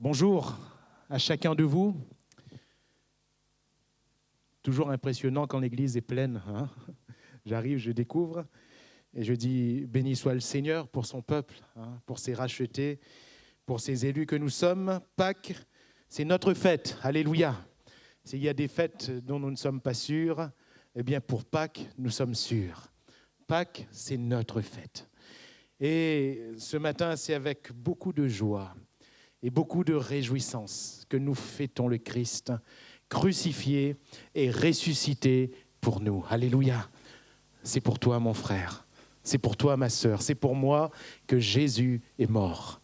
Bonjour à chacun de vous. Toujours impressionnant quand l'église est pleine. J'arrive, je découvre et je dis béni soit le Seigneur pour son peuple, pour ses rachetés, pour ses élus que nous sommes. Pâques, c'est notre fête. Alléluia. S'il y a des fêtes dont nous ne sommes pas sûrs, eh bien pour Pâques, nous sommes sûrs. Pâques, c'est notre fête. Et ce matin, c'est avec beaucoup de joie et beaucoup de réjouissance que nous fêtons le Christ crucifié et ressuscité pour nous. Alléluia. C'est pour toi, mon frère. C'est pour toi, ma sœur. C'est pour moi que Jésus est mort.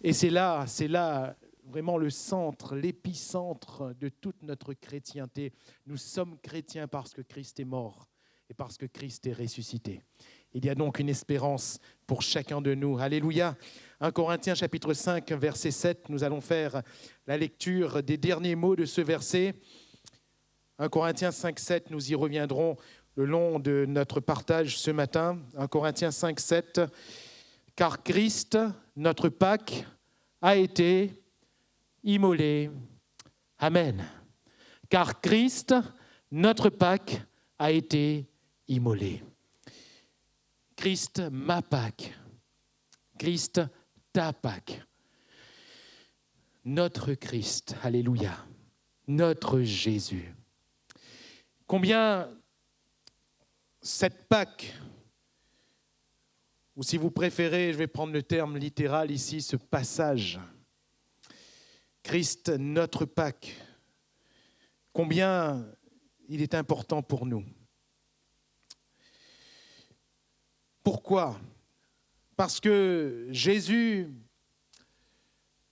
Et c'est là vraiment le centre, l'épicentre de toute notre chrétienté. Nous sommes chrétiens parce que Christ est mort et parce que Christ est ressuscité. Il y a donc une espérance pour chacun de nous. Alléluia. 1 Corinthiens chapitre 5, verset 7, nous allons faire la lecture des derniers mots de ce verset. 1 Corinthiens 5, 7, nous y reviendrons le long de notre partage ce matin. 1 Corinthiens 5, 7, car Christ, notre Pâques, a été immolé. Amen. Car Christ, notre Pâques, a été immolé. Christ, ma Pâques. Christ, ta Pâques. Notre Christ, alléluia. Notre Jésus. Combien cette Pâques, ou si vous préférez, je vais prendre le terme littéral ici, ce passage, Christ, notre Pâques, combien il est important pour nous. Pourquoi ? Parce que Jésus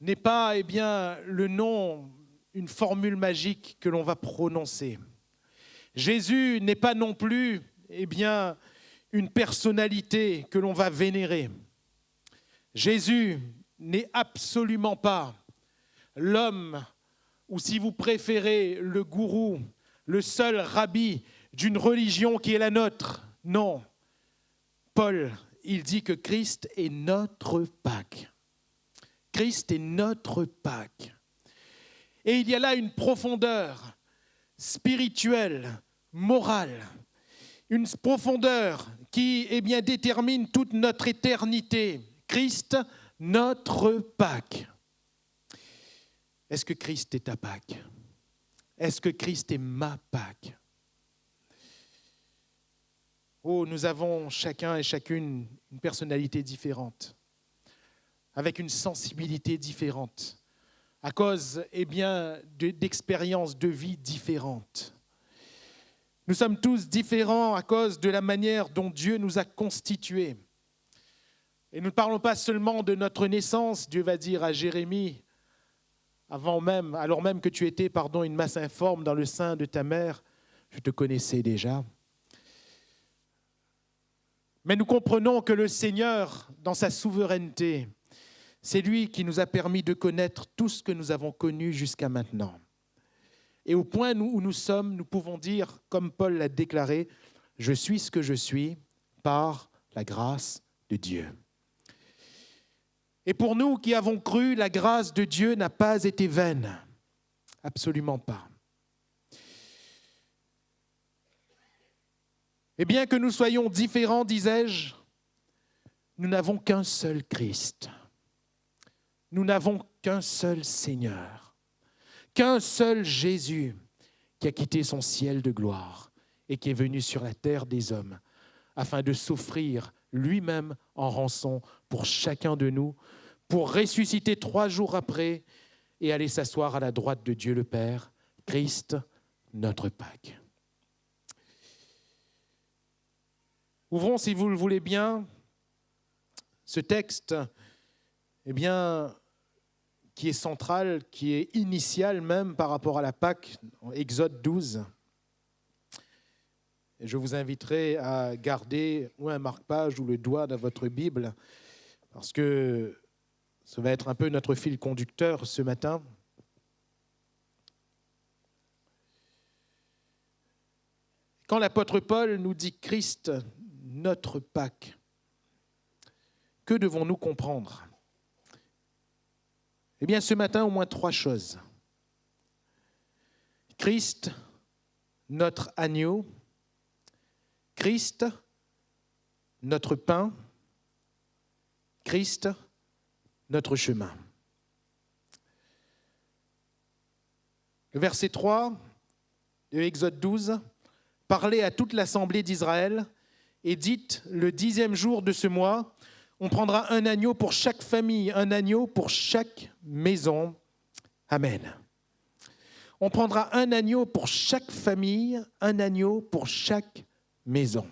n'est pas le nom, une formule magique que l'on va prononcer. Jésus n'est pas non plus une personnalité que l'on va vénérer. Jésus n'est absolument pas l'homme, ou si vous préférez, le gourou, le seul rabbi d'une religion qui est la nôtre. Non. Paul, il dit que Christ est notre Pâques. Christ est notre Pâques. Et il y a là une profondeur spirituelle, morale, une profondeur qui détermine toute notre éternité. Christ, notre Pâques. Est-ce que Christ est ta Pâques ? Est-ce que Christ est ma Pâques ? Oh, nous avons chacun et chacune une personnalité différente, avec une sensibilité différente, à cause d'expériences de vie différentes. Nous sommes tous différents à cause de la manière dont Dieu nous a constitués. Et nous ne parlons pas seulement de notre naissance. Dieu va dire à Jérémie, alors même que tu étais une masse informe dans le sein de ta mère, je te connaissais déjà. Mais nous comprenons que le Seigneur, dans sa souveraineté, c'est lui qui nous a permis de connaître tout ce que nous avons connu jusqu'à maintenant. Et au point où nous sommes, nous pouvons dire, comme Paul l'a déclaré, « Je suis ce que je suis par la grâce de Dieu ». Et pour nous qui avons cru, la grâce de Dieu n'a pas été vaine. Absolument pas. Et bien que nous soyons différents, disais-je, nous n'avons qu'un seul Christ. Nous n'avons qu'un seul Seigneur, qu'un seul Jésus qui a quitté son ciel de gloire et qui est venu sur la terre des hommes afin de s'offrir lui-même en rançon pour chacun de nous, pour ressusciter 3 jours après et aller s'asseoir à la droite de Dieu le Père, Christ, notre Pâques. Ouvrons, si vous le voulez bien, ce texte qui est central, qui est initial même par rapport à la Pâques, Exode 12. Et je vous inviterai à garder ou un marque-page ou le doigt dans votre Bible, parce que ça va être un peu notre fil conducteur ce matin. Quand l'apôtre Paul nous dit Christ, notre Pâques, que devons-nous comprendre ? Eh bien, ce matin, au moins 3 choses. Christ, notre agneau. Christ, notre pain. Christ, notre chemin. Le verset 3 de Exode 12, « Parlez à toute l'assemblée d'Israël et dites, le 10e jour de ce mois, on prendra un agneau pour chaque famille, un agneau pour chaque maison. Amen. » On prendra un agneau pour chaque famille, un agneau pour chaque maison.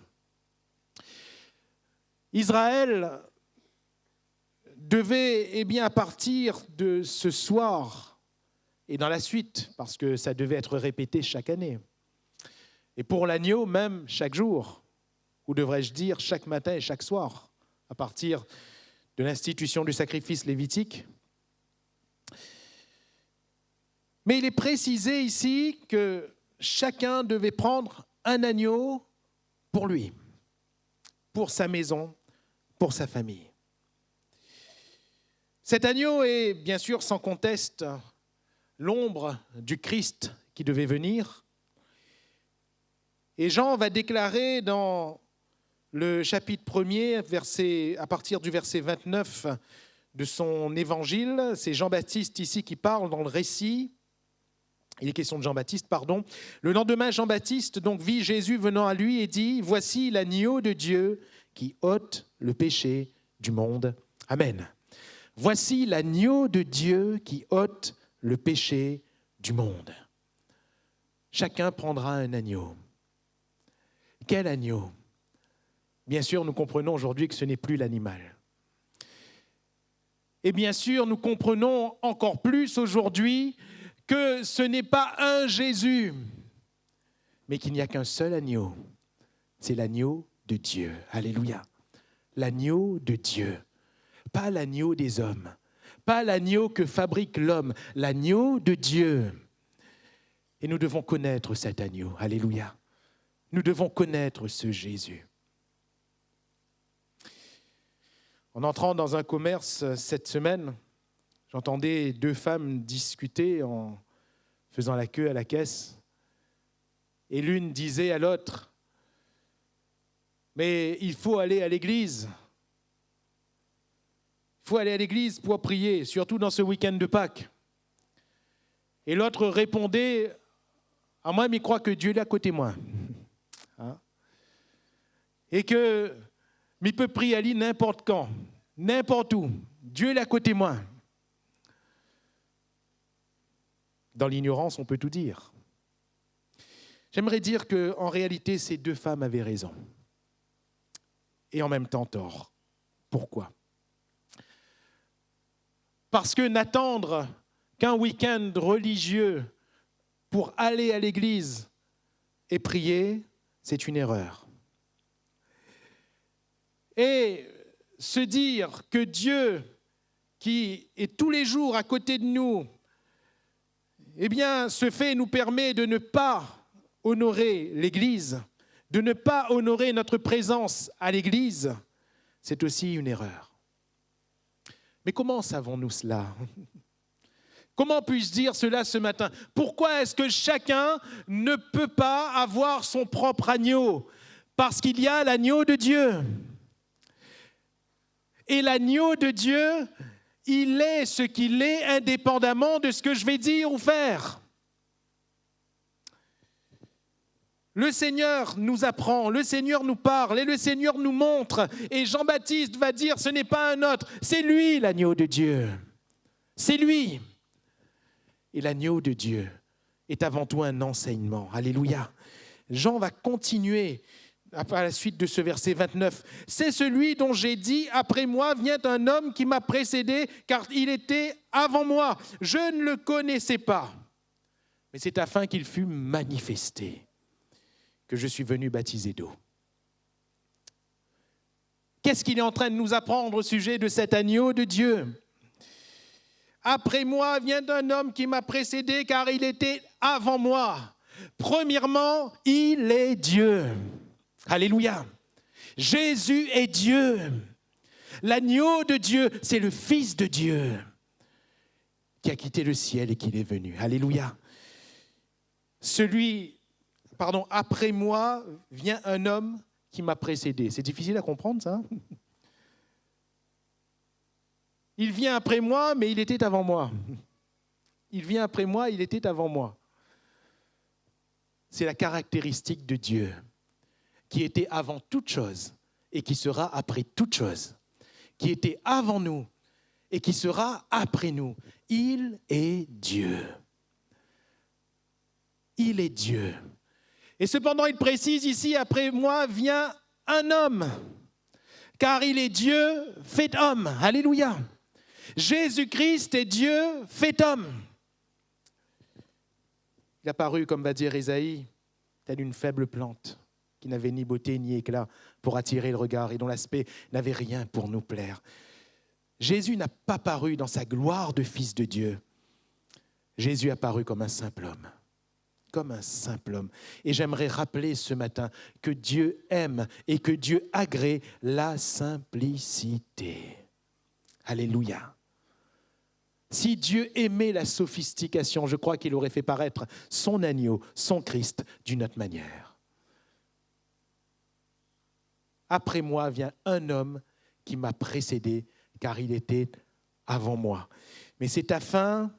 Israël devait, à partir de ce soir et dans la suite, parce que ça devait être répété chaque année, et pour l'agneau même chaque jour, ou devrais-je dire chaque matin et chaque soir, à partir de l'institution du sacrifice lévitique. Mais il est précisé ici que chacun devait prendre un agneau pour lui, pour sa maison, pour sa famille. Cet agneau est bien sûr sans conteste l'ombre du Christ qui devait venir. Et Jean va déclarer dans le chapitre 1er, à partir du verset 29 de son évangile, c'est Jean-Baptiste ici qui parle dans le récit. Il est question de Jean-Baptiste, pardon. Le lendemain, Jean-Baptiste donc vit Jésus venant à lui et dit « Voici l'agneau de Dieu qui ôte le péché du monde. Amen. » Voici l'agneau de Dieu qui ôte le péché du monde. Chacun prendra un agneau. Quel agneau ? Bien sûr, nous comprenons aujourd'hui que ce n'est plus l'animal. Et bien sûr, nous comprenons encore plus aujourd'hui que ce n'est pas un Jésus, mais qu'il n'y a qu'un seul agneau. C'est l'agneau de Dieu. Alléluia. L'agneau de Dieu. Pas l'agneau des hommes. Pas l'agneau que fabrique l'homme. L'agneau de Dieu. Et nous devons connaître cet agneau. Alléluia. Nous devons connaître ce Jésus. En entrant dans un commerce cette semaine, j'entendais 2 femmes discuter en faisant la queue à la caisse. Et l'une disait à l'autre, « Mais il faut aller à l'église. Il faut aller à l'église pour prier, surtout dans ce week-end de Pâques. » Et l'autre répondait, « Ah, moi, je crois que Dieu est à côté de moi. Hein? Et que je peux prier à lui n'importe quand, n'importe où. Dieu est à côté de moi. » Dans l'ignorance, on peut tout dire. J'aimerais dire qu'en réalité, ces 2 femmes avaient raison. Et en même temps tort. Pourquoi ? Parce que n'attendre qu'un week-end religieux pour aller à l'église et prier, c'est une erreur. Et se dire que Dieu, qui est tous les jours à côté de nous, ce fait nous permet de ne pas honorer l'Église, de ne pas honorer notre présence à l'Église, c'est aussi une erreur. Mais comment savons-nous cela ? Comment puis-je dire cela ce matin ? Pourquoi est-ce que chacun ne peut pas avoir son propre agneau ? Parce qu'il y a l'agneau de Dieu. Et l'agneau de Dieu, il est ce qu'il est indépendamment de ce que je vais dire ou faire. Le Seigneur nous apprend, le Seigneur nous parle et le Seigneur nous montre. Et Jean-Baptiste va dire, ce n'est pas un autre, c'est lui l'agneau de Dieu. C'est lui. Et l'agneau de Dieu est avant tout un enseignement. Alléluia. Jean va continuer à la suite de ce verset 29. « C'est celui dont j'ai dit, après moi vient un homme qui m'a précédé, car il était avant moi. Je ne le connaissais pas. Mais c'est afin qu'il fût manifesté que je suis venu baptiser d'eau. » Qu'est-ce qu'il est en train de nous apprendre au sujet de cet agneau de Dieu ? Après moi vient un homme qui m'a précédé, car il était avant moi. Premièrement, il est Dieu. Alléluia. Jésus est Dieu. L'agneau de Dieu, c'est le Fils de Dieu. qui a quitté le ciel et qu'il est venu. Alléluia. Après moi vient un homme qui m'a précédé. C'est difficile à comprendre, ça. Il vient après moi, mais il était avant moi. Il vient après moi, il était avant moi. C'est la caractéristique de Dieu, qui était avant toute chose et qui sera après toute chose, qui était avant nous et qui sera après nous. Il est Dieu. Il est Dieu. Et cependant, il précise ici, après moi vient un homme, car il est Dieu fait homme. Alléluia. Jésus-Christ est Dieu fait homme. Il a paru, comme va dire Ésaïe, telle une faible plante qui n'avait ni beauté ni éclat pour attirer le regard et dont l'aspect n'avait rien pour nous plaire. Jésus n'a pas paru dans sa gloire de Fils de Dieu. Jésus a paru comme un simple homme. Comme un simple homme. Et j'aimerais rappeler ce matin que Dieu aime et que Dieu agrée la simplicité. Alléluia. Si Dieu aimait la sophistication, je crois qu'il aurait fait paraître son agneau, son Christ, d'une autre manière. Après moi vient un homme qui m'a précédé, car il était avant moi. Mais c'est afin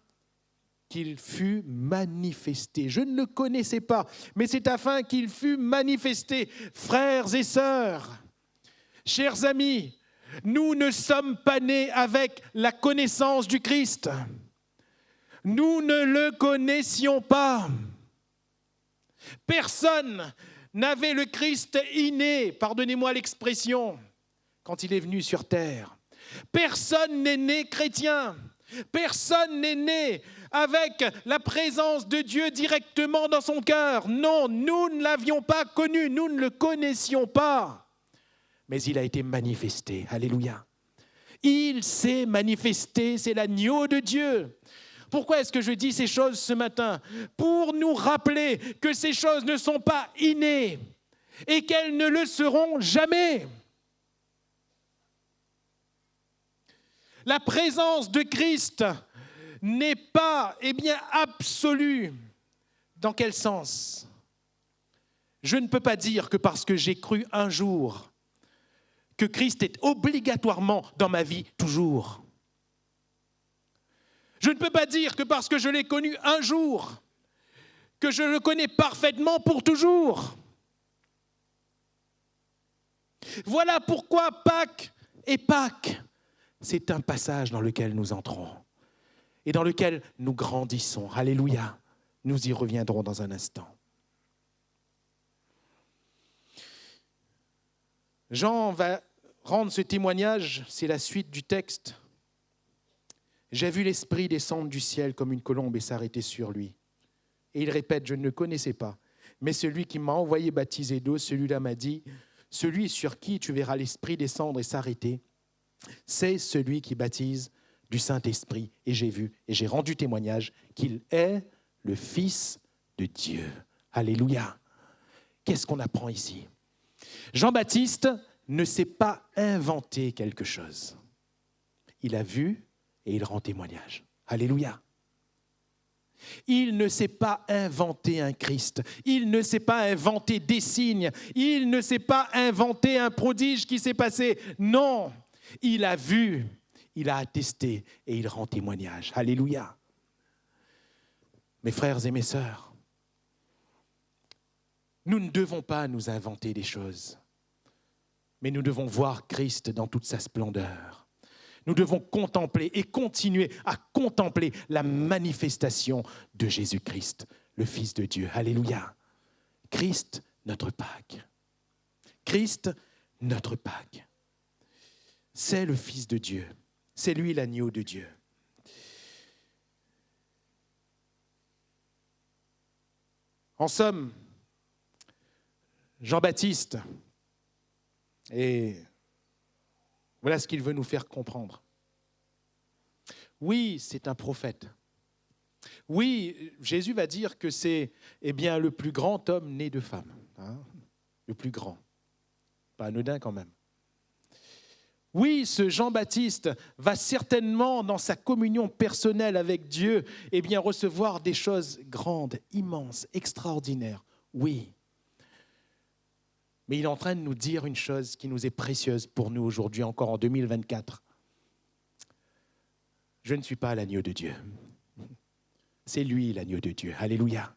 qu'il fût manifesté. Je ne le connaissais pas, mais c'est afin qu'il fût manifesté. Frères et sœurs, chers amis, nous ne sommes pas nés avec la connaissance du Christ. Nous ne le connaissions pas. Personne n'avait le Christ inné, pardonnez-moi l'expression, quand il est venu sur terre. Personne n'est né chrétien. Personne n'est né avec la présence de Dieu directement dans son cœur. Non, nous ne l'avions pas connu, nous ne le connaissions pas. Mais il a été manifesté. Alléluia. Il s'est manifesté, c'est l'agneau de Dieu. Pourquoi est-ce que je dis ces choses ce matin? Pour nous rappeler que ces choses ne sont pas innées et qu'elles ne le seront jamais. La présence de Christ n'est pas, absolue. Dans quel sens? Je ne peux pas dire que parce que j'ai cru un jour que Christ est obligatoirement dans ma vie toujours. Je ne peux pas dire que parce que je l'ai connu un jour, que je le connais parfaitement pour toujours. Voilà pourquoi Pâques et Pâques, c'est un passage dans lequel nous entrons et dans lequel nous grandissons. Alléluia. Nous y reviendrons dans un instant. Jean va rendre ce témoignage, c'est la suite du texte. J'ai vu l'Esprit descendre du ciel comme une colombe et s'arrêter sur lui. Et il répète, je ne le connaissais pas, mais celui qui m'a envoyé baptiser d'eau, celui-là m'a dit, celui sur qui tu verras l'Esprit descendre et s'arrêter, c'est celui qui baptise du Saint-Esprit. Et j'ai vu, et j'ai rendu témoignage qu'il est le Fils de Dieu. Alléluia. Qu'est-ce qu'on apprend ici? Jean-Baptiste ne s'est pas inventé quelque chose. Il a vu et il rend témoignage. Alléluia. Il ne s'est pas inventé un Christ. Il ne s'est pas inventé des signes. Il ne s'est pas inventé un prodige qui s'est passé. Non, il a vu, il a attesté et il rend témoignage. Alléluia. Mes frères et mes sœurs, nous ne devons pas nous inventer des choses, mais nous devons voir Christ dans toute sa splendeur. Nous devons contempler et continuer à contempler la manifestation de Jésus-Christ, le Fils de Dieu. Alléluia. Christ, notre Pâques. Christ, notre Pâques. C'est le Fils de Dieu. C'est lui l'agneau de Dieu. En somme, Jean-Baptiste, et voilà ce qu'il veut nous faire comprendre. Oui, c'est un prophète. Oui, Jésus va dire que c'est le plus grand homme né de femme. Le plus grand. Pas anodin quand même. Oui, ce Jean-Baptiste va certainement, dans sa communion personnelle avec Dieu, eh bien, recevoir des choses grandes, immenses, extraordinaires. Oui. Mais il est en train de nous dire une chose qui nous est précieuse pour nous aujourd'hui, encore en 2024. Je ne suis pas l'agneau de Dieu. C'est lui l'agneau de Dieu. Alléluia.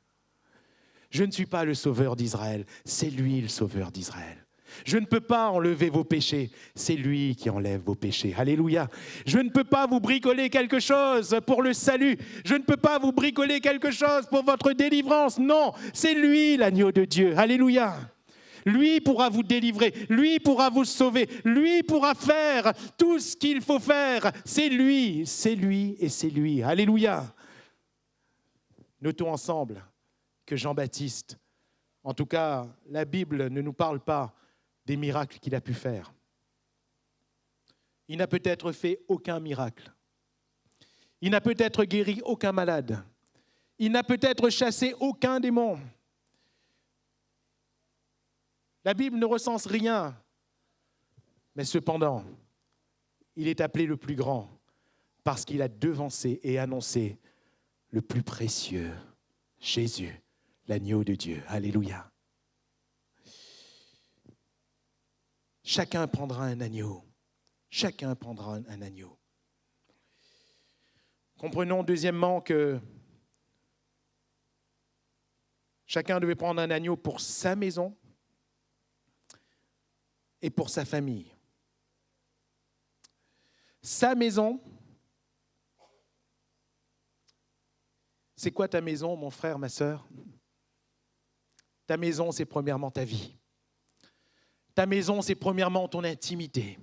Je ne suis pas le sauveur d'Israël. C'est lui le sauveur d'Israël. Je ne peux pas enlever vos péchés, c'est lui qui enlève vos péchés. Alléluia. Je ne peux pas vous bricoler quelque chose pour le salut. Je ne peux pas vous bricoler quelque chose pour votre délivrance. Non, c'est lui l'agneau de Dieu. Alléluia. Lui pourra vous délivrer, lui pourra vous sauver, lui pourra faire tout ce qu'il faut faire. C'est lui et c'est lui. Alléluia. Notons ensemble que Jean-Baptiste, en tout cas, la Bible ne nous parle pas des miracles qu'il a pu faire. Il n'a peut-être fait aucun miracle. Il n'a peut-être guéri aucun malade. Il n'a peut-être chassé aucun démon. La Bible ne recense rien. Mais cependant, il est appelé le plus grand parce qu'il a devancé et annoncé le plus précieux, Jésus, l'agneau de Dieu. Alléluia. Chacun prendra un agneau. Chacun prendra un agneau. Comprenons deuxièmement que chacun devait prendre un agneau pour sa maison et pour sa famille. Sa maison, c'est quoi ta maison, mon frère, ma sœur? Ta maison, c'est premièrement ta vie. Ta maison, c'est premièrement ton intimité.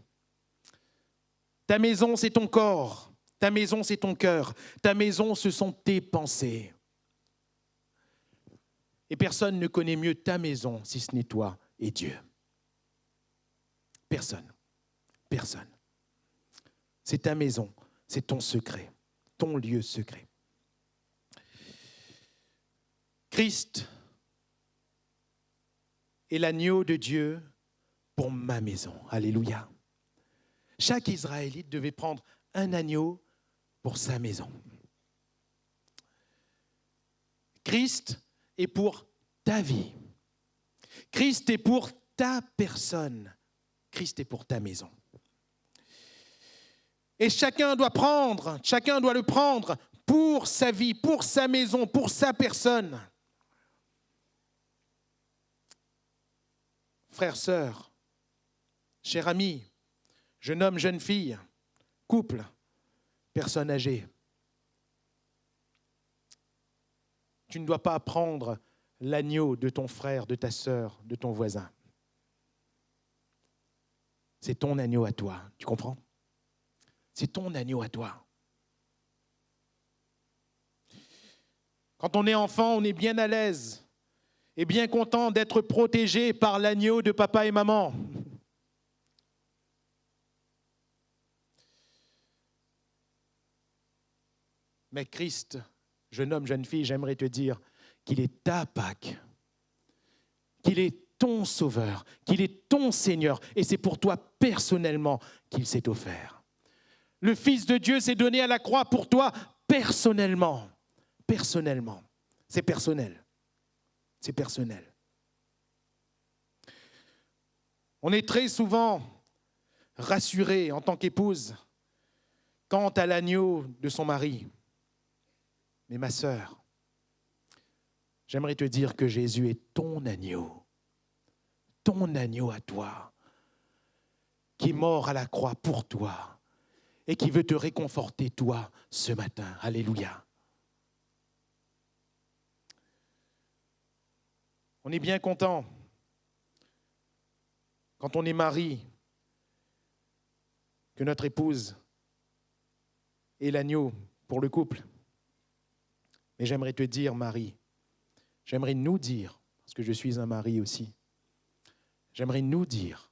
Ta maison, c'est ton corps. Ta maison, c'est ton cœur. Ta maison, ce sont tes pensées. Et personne ne connaît mieux ta maison si ce n'est toi et Dieu. Personne. Personne. C'est ta maison, c'est ton secret, ton lieu secret. Christ est l'agneau de Dieu pour ma maison. Alléluia. Chaque Israélite devait prendre un agneau pour sa maison. Christ est pour ta vie. Christ est pour ta personne. Christ est pour ta maison. Et chacun doit le prendre pour sa vie, pour sa maison, pour sa personne. Frères, sœurs, chers amis, jeune homme, jeune fille, couple, personne âgée. Tu ne dois pas prendre l'agneau de ton frère, de ta sœur, de ton voisin. C'est ton agneau à toi, tu comprends? C'est ton agneau à toi. Quand on est enfant, on est bien à l'aise et bien content d'être protégé par l'agneau de papa et maman. Mais Christ, jeune homme, jeune fille, j'aimerais te dire qu'il est ta Pâque, qu'il est ton Sauveur, qu'il est ton Seigneur, et c'est pour toi personnellement qu'il s'est offert. Le Fils de Dieu s'est donné à la croix pour toi personnellement. Personnellement. C'est personnel. C'est personnel. On est très souvent rassuré en tant qu'épouse quant à l'agneau de son mari. Mais ma sœur, j'aimerais te dire que Jésus est ton agneau à toi, qui est mort à la croix pour toi et qui veut te réconforter, toi, ce matin. Alléluia. On est bien content quand on est mari que notre épouse est l'agneau pour le couple. Mais j'aimerais te dire, Marie, j'aimerais nous dire, parce que je suis un mari aussi, j'aimerais nous dire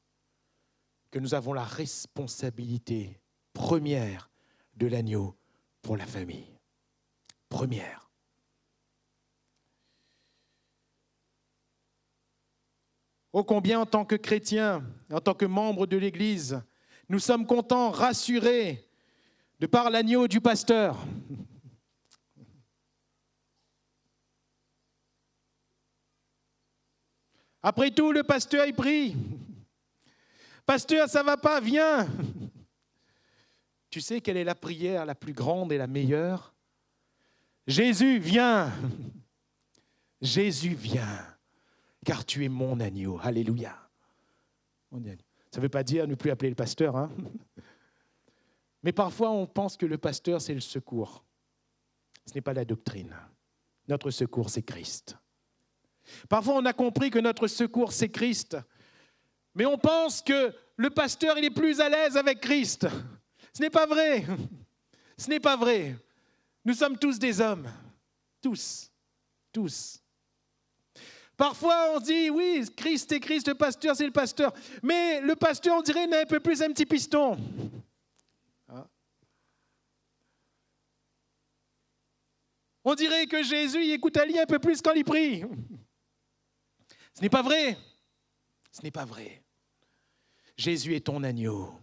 que nous avons la responsabilité première de l'agneau pour la famille. Première. Ô combien en tant que chrétien, en tant que membre de l'Église, Nous sommes contents, rassurés, de par l'agneau du pasteur. Après tout, le pasteur, il prie. Pasteur, ça ne va pas, viens. Tu sais quelle est la prière la plus grande et la meilleure? Jésus, viens. Jésus, viens, car tu es mon agneau. Alléluia. Ça ne veut pas dire ne plus appeler le pasteur, hein. Mais parfois, on pense que le pasteur, c'est le secours. Ce n'est pas la doctrine. Notre secours, c'est Christ. Parfois, on a compris que notre secours, c'est Christ. Mais on pense que le pasteur, il est plus à l'aise avec Christ. Ce n'est pas vrai. Ce n'est pas vrai. Nous sommes tous des hommes. Tous. Tous. Parfois, on dit, oui, Christ est Christ, le pasteur, c'est le pasteur. Mais le pasteur, on dirait, il a un peu plus un petit piston. On dirait que Jésus, il écoute Ali un peu plus quand il prie. Ce n'est pas vrai. Ce n'est pas vrai. Jésus est ton agneau.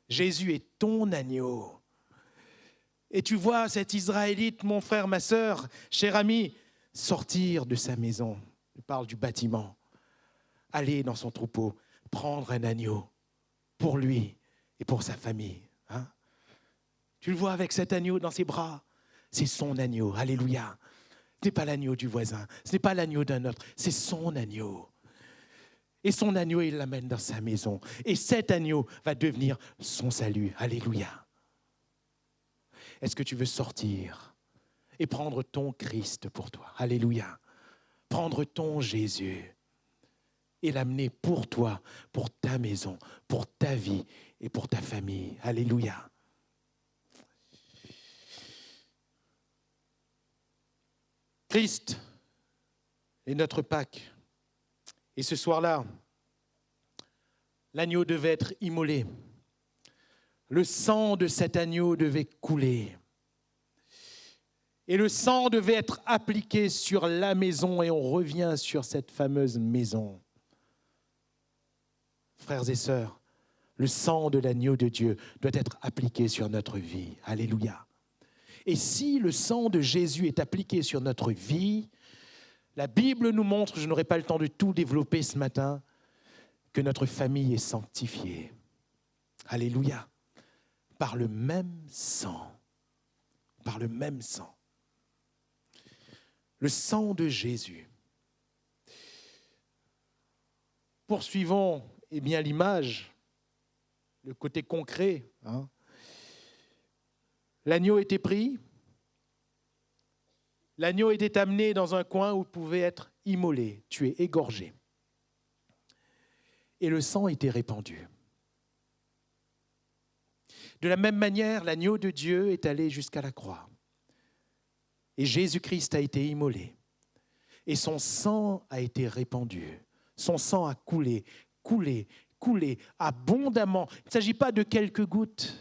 Jésus est ton agneau. Et tu vois cet Israélite, mon frère, ma sœur, cher ami, sortir de sa maison. Je parle du bâtiment. Aller dans son troupeau, prendre un agneau pour lui et pour sa famille. Hein? Tu le vois avec cet agneau dans ses bras. C'est son agneau. Alléluia. Ce n'est pas l'agneau du voisin. Ce n'est pas l'agneau d'un autre. C'est son agneau. Et son agneau, il l'amène dans sa maison. Et cet agneau va devenir son salut. Alléluia. Est-ce que tu veux sortir et prendre ton Christ pour toi? Alléluia. Prendre ton Jésus et l'amener pour toi, pour ta maison, pour ta vie et pour ta famille. Alléluia. Christ est notre Pâques. Et ce soir-là, l'agneau devait être immolé. Le sang de cet agneau devait couler. Et le sang devait être appliqué sur la maison. Et on revient sur cette fameuse maison. Frères et sœurs, le sang de l'agneau de Dieu doit être appliqué sur notre vie. Alléluia. Et si le sang de Jésus est appliqué sur notre vie, la Bible nous montre, je n'aurai pas le temps de tout développer ce matin, que notre famille est sanctifiée. Alléluia. Par le même sang. Par le même sang. Le sang de Jésus. Poursuivons bien l'image, le côté concret. Hein. L'agneau était pris. L'agneau était amené dans un coin où il pouvait être immolé, tué, égorgé. Et le sang était répandu. De la même manière, l'agneau de Dieu est allé jusqu'à la croix. Et Jésus-Christ a été immolé. Et son sang a été répandu. Son sang a coulé, coulé, coulé abondamment. Il ne s'agit pas de quelques gouttes.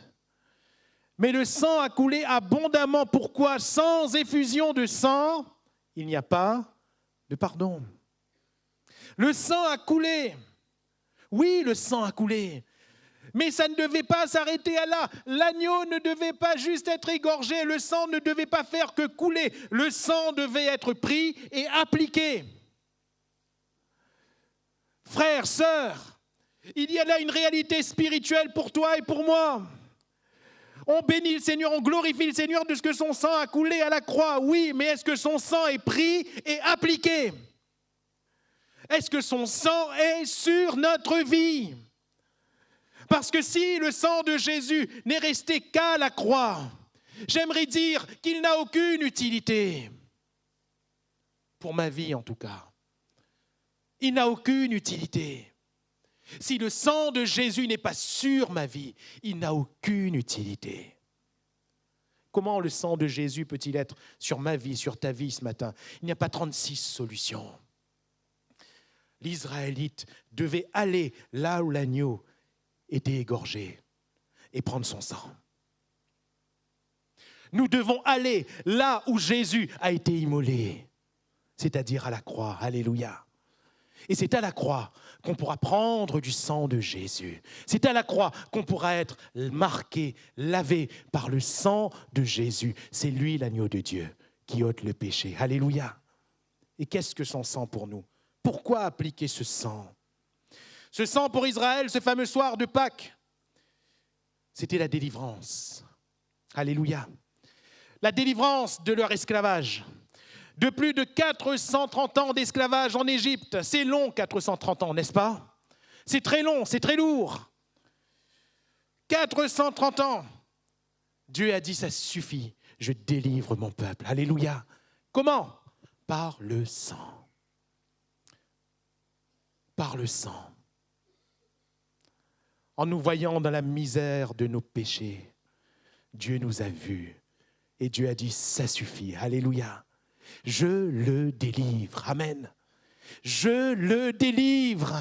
Mais le sang a coulé abondamment. Pourquoi? Sans effusion de sang, il n'y a pas de pardon. Le sang a coulé. Oui, le sang a coulé. Mais ça ne devait pas s'arrêter à là. L'agneau ne devait pas juste être égorgé. Le sang ne devait pas faire que couler. Le sang devait être pris et appliqué. Frères, sœurs, il y a là une réalité spirituelle pour toi et pour moi. On bénit le Seigneur, on glorifie le Seigneur de ce que son sang a coulé à la croix. Oui, mais est-ce que son sang est pris et appliqué? Est-ce que son sang est sur notre vie? Parce que si le sang de Jésus n'est resté qu'à la croix, j'aimerais dire qu'il n'a aucune utilité. Pour ma vie en tout cas. Il n'a aucune utilité. Si le sang de Jésus n'est pas sur ma vie, il n'a aucune utilité. Comment le sang de Jésus peut-il être sur ma vie, sur ta vie ce matin? Il n'y a pas 36 solutions. L'Israélite devait aller là où l'agneau était égorgé et prendre son sang. Nous devons aller là où Jésus a été immolé, c'est-à-dire à la croix. Alléluia. Et c'est à la croix qu'on pourra prendre du sang de Jésus. C'est à la croix qu'on pourra être marqué, lavé par le sang de Jésus. C'est lui l'agneau de Dieu qui ôte le péché. Alléluia. Et qu'est-ce que son sang pour nous? Pourquoi appliquer ce sang? Ce sang pour Israël, ce fameux soir de Pâques, c'était la délivrance. Alléluia. La délivrance de leur esclavage. De plus de 430 ans d'esclavage en Égypte. C'est long, 430 ans, n'est-ce pas? C'est très long, c'est très lourd. 430 ans. Dieu a dit, ça suffit, je délivre mon peuple. Alléluia. Comment? Par le sang. Par le sang. En nous voyant dans la misère de nos péchés, Dieu nous a vus. Et Dieu a dit, ça suffit. Alléluia. Je le délivre. Amen. Je le délivre.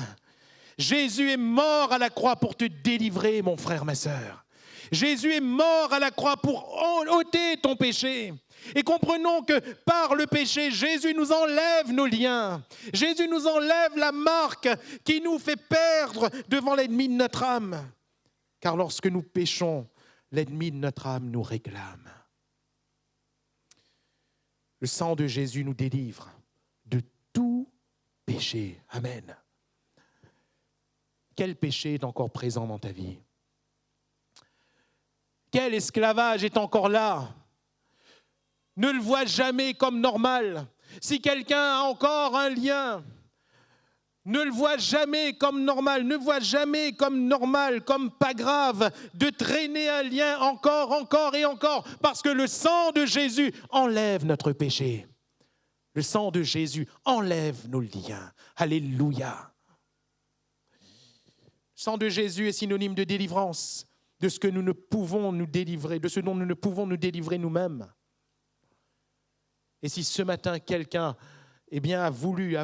Jésus est mort à la croix pour te délivrer, mon frère, ma sœur. Jésus est mort à la croix pour ôter ton péché. Et comprenons que par le péché, Jésus nous enlève nos liens. Jésus nous enlève la marque qui nous fait perdre devant l'ennemi de notre âme. Car lorsque nous péchons, l'ennemi de notre âme nous réclame. Le sang de Jésus nous délivre de tout péché. Amen. Quel péché est encore présent dans ta vie? Quel esclavage est encore là? Ne le vois jamais comme normal. Si quelqu'un a encore un lien, ne le vois jamais comme normal. Ne vois jamais comme normal, comme pas grave, de traîner un lien encore et encore. Parce que le sang de Jésus enlève notre péché. Le sang de Jésus enlève nos liens. Alléluia. Le sang de Jésus est synonyme de délivrance, de ce que nous ne pouvons nous délivrer, de ce dont nous ne pouvons nous délivrer nous-mêmes. Et si ce matin, quelqu'un a voulu,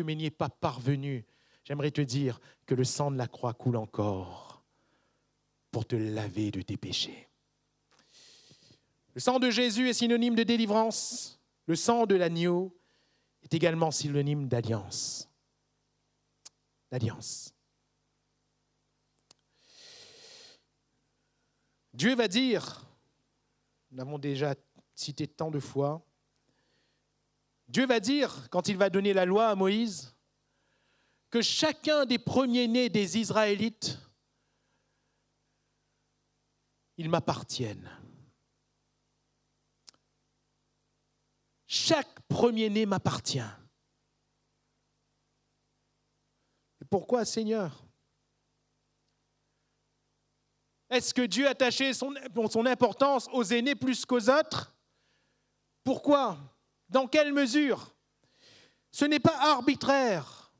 mais n'y est pas parvenu, j'aimerais te dire que le sang de la croix coule encore pour te laver de tes péchés. Le sang de Jésus est synonyme de délivrance. Le sang de l'agneau est également synonyme d'alliance. D'alliance. Dieu va dire, nous l'avons déjà cité tant de fois, Dieu va dire, quand il va donner la loi à Moïse, que chacun des premiers-nés des Israélites, ils m'appartiennent. Chaque premier-né m'appartient. Et pourquoi, Seigneur? Est-ce que Dieu attachait son importance aux aînés plus qu'aux autres? Pourquoi? Dans quelle mesure? Ce n'est pas arbitraire.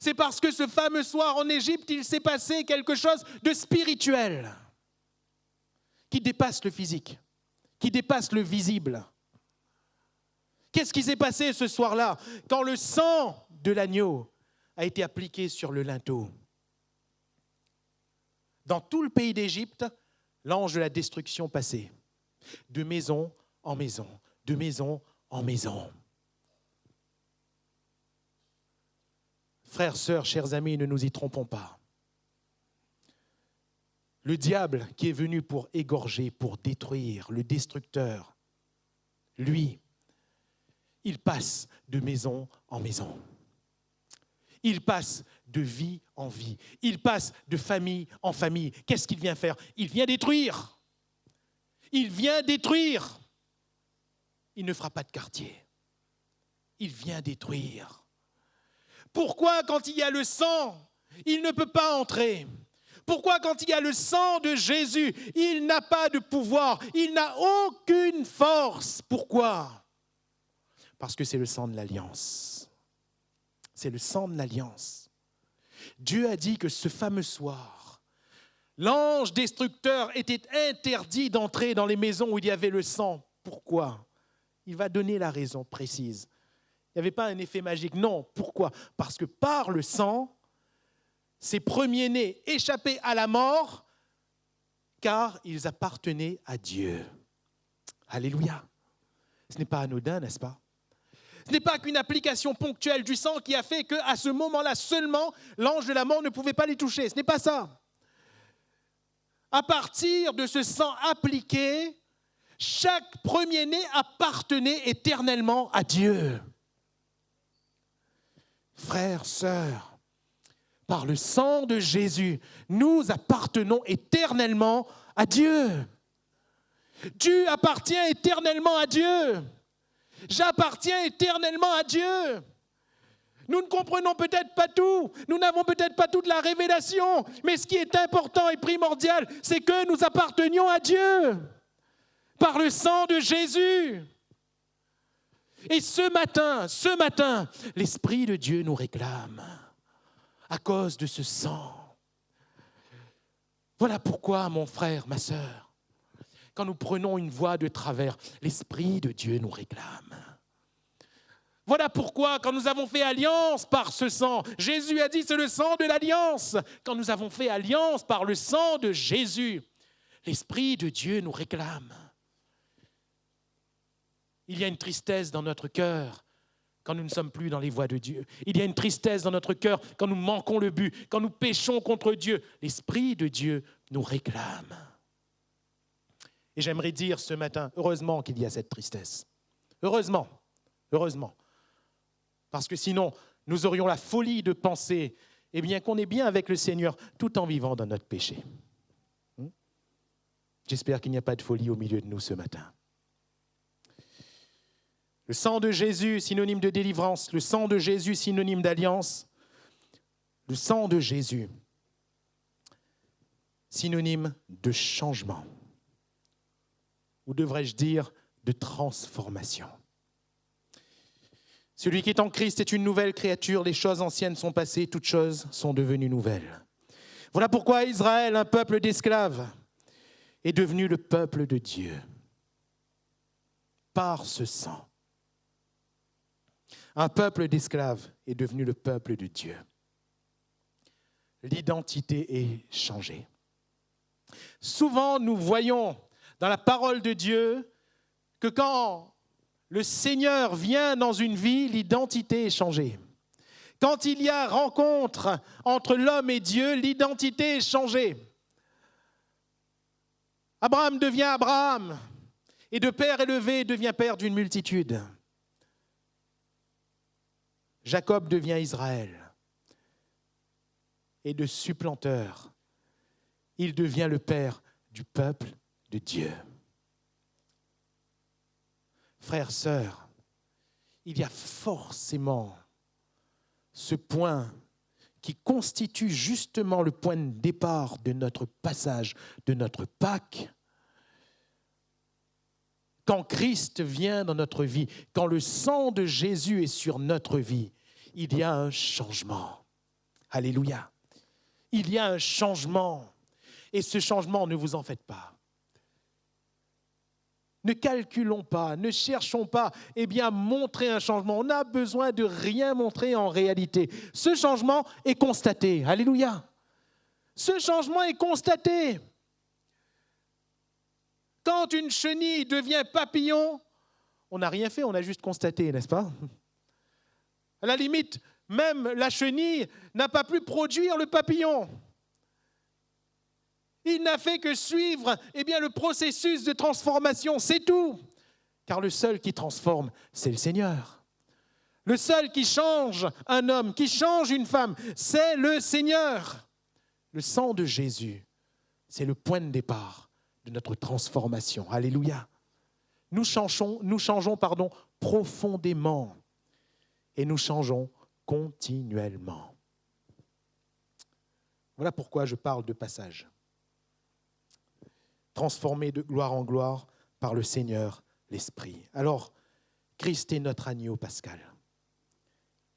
C'est parce que ce fameux soir en Égypte, il s'est passé quelque chose de spirituel qui dépasse le physique, qui dépasse le visible. Qu'est-ce qui s'est passé ce soir-là quand le sang de l'agneau a été appliqué sur le linteau? Dans tout le pays d'Égypte, l'ange de la destruction passait de maison en maison, de maison en maison. Frères, sœurs, chers amis, ne nous y trompons pas. Le diable qui est venu pour égorger, pour détruire, le destructeur, lui, il passe de maison en maison. Il passe de vie en vie. Il passe de famille en famille. Qu'est-ce qu'il vient faire? Il vient détruire. Il vient détruire. Il ne fera pas de quartier. Il vient détruire. Pourquoi, quand il y a le sang, il ne peut pas entrer? Pourquoi, quand il y a le sang de Jésus, il n'a pas de pouvoir? Il n'a aucune force. Pourquoi? Parce que c'est le sang de l'alliance. C'est le sang de l'alliance. Dieu a dit que ce fameux soir, l'ange destructeur était interdit d'entrer dans les maisons où il y avait le sang. Pourquoi? Il va donner la raison précise. Il n'y avait pas un effet magique. Non, pourquoi? Parce que par le sang, ces premiers-nés échappaient à la mort car ils appartenaient à Dieu. Alléluia. Ce n'est pas anodin, n'est-ce pas? Ce n'est pas qu'une application ponctuelle du sang qui a fait qu'à ce moment-là seulement, l'ange de la mort ne pouvait pas les toucher. Ce n'est pas ça. À partir de ce sang appliqué, chaque premier-né appartenait éternellement à Dieu. Frères, sœurs, par le sang de Jésus, nous appartenons éternellement à Dieu. Dieu appartient éternellement à Dieu. J'appartiens éternellement à Dieu. Nous ne comprenons peut-être pas tout, nous n'avons peut-être pas toute la révélation, mais ce qui est important et primordial, c'est que nous appartenions à Dieu par le sang de Jésus. Et ce matin, l'Esprit de Dieu nous réclame à cause de ce sang. Voilà pourquoi, mon frère, ma sœur, quand nous prenons une voie de travers, l'Esprit de Dieu nous réclame. Voilà pourquoi, quand nous avons fait alliance par ce sang, Jésus a dit c'est le sang de l'alliance. Quand nous avons fait alliance par le sang de Jésus, l'Esprit de Dieu nous réclame. Il y a une tristesse dans notre cœur quand nous ne sommes plus dans les voies de Dieu. Il y a une tristesse dans notre cœur quand nous manquons le but, quand nous péchons contre Dieu. L'Esprit de Dieu nous réclame. Et j'aimerais dire ce matin, heureusement qu'il y a cette tristesse. Heureusement. Parce que sinon, nous aurions la folie de penser qu'on est bien avec le Seigneur tout en vivant dans notre péché. J'espère qu'il n'y a pas de folie au milieu de nous ce matin. Le sang de Jésus, synonyme de délivrance. Le sang de Jésus, synonyme d'alliance. Le sang de Jésus, synonyme de changement. Ou devrais-je dire de transformation. Celui qui est en Christ est une nouvelle créature. Les choses anciennes sont passées, toutes choses sont devenues nouvelles. Voilà pourquoi Israël, un peuple d'esclaves, est devenu le peuple de Dieu. Par ce sang. Un peuple d'esclaves est devenu le peuple de Dieu. L'identité est changée. Souvent, nous voyons dans la parole de Dieu que quand le Seigneur vient dans une vie, l'identité est changée. Quand il y a rencontre entre l'homme et Dieu, l'identité est changée. Abraham devient Abraham, et de père élevé devient père d'une multitude. Jacob devient Israël, et de supplanteur, il devient le père du peuple de Dieu. Frères, sœurs, il y a forcément ce point qui constitue justement le point de départ de notre passage, de notre Pâques. Quand Christ vient dans notre vie, quand le sang de Jésus est sur notre vie, il y a un changement. Alléluia. Il y a un changement. Et ce changement, ne vous en faites pas. Ne calculons pas, ne cherchons pas, montrer un changement. On n'a besoin de rien montrer en réalité. Ce changement est constaté. Alléluia. Ce changement est constaté. Quand une chenille devient papillon, on n'a rien fait, on a juste constaté, n'est-ce pas? À la limite, même la chenille n'a pas pu produire le papillon. Il n'a fait que suivre le processus de transformation, c'est tout. Car le seul qui transforme, c'est le Seigneur. Le seul qui change un homme, qui change une femme, c'est le Seigneur. Le sang de Jésus, c'est le point de départ de notre transformation. Alléluia. Nous changeons profondément et nous changeons continuellement. Voilà pourquoi je parle de passage. Transformé de gloire en gloire par le Seigneur, l'Esprit. Alors, Christ est notre agneau pascal.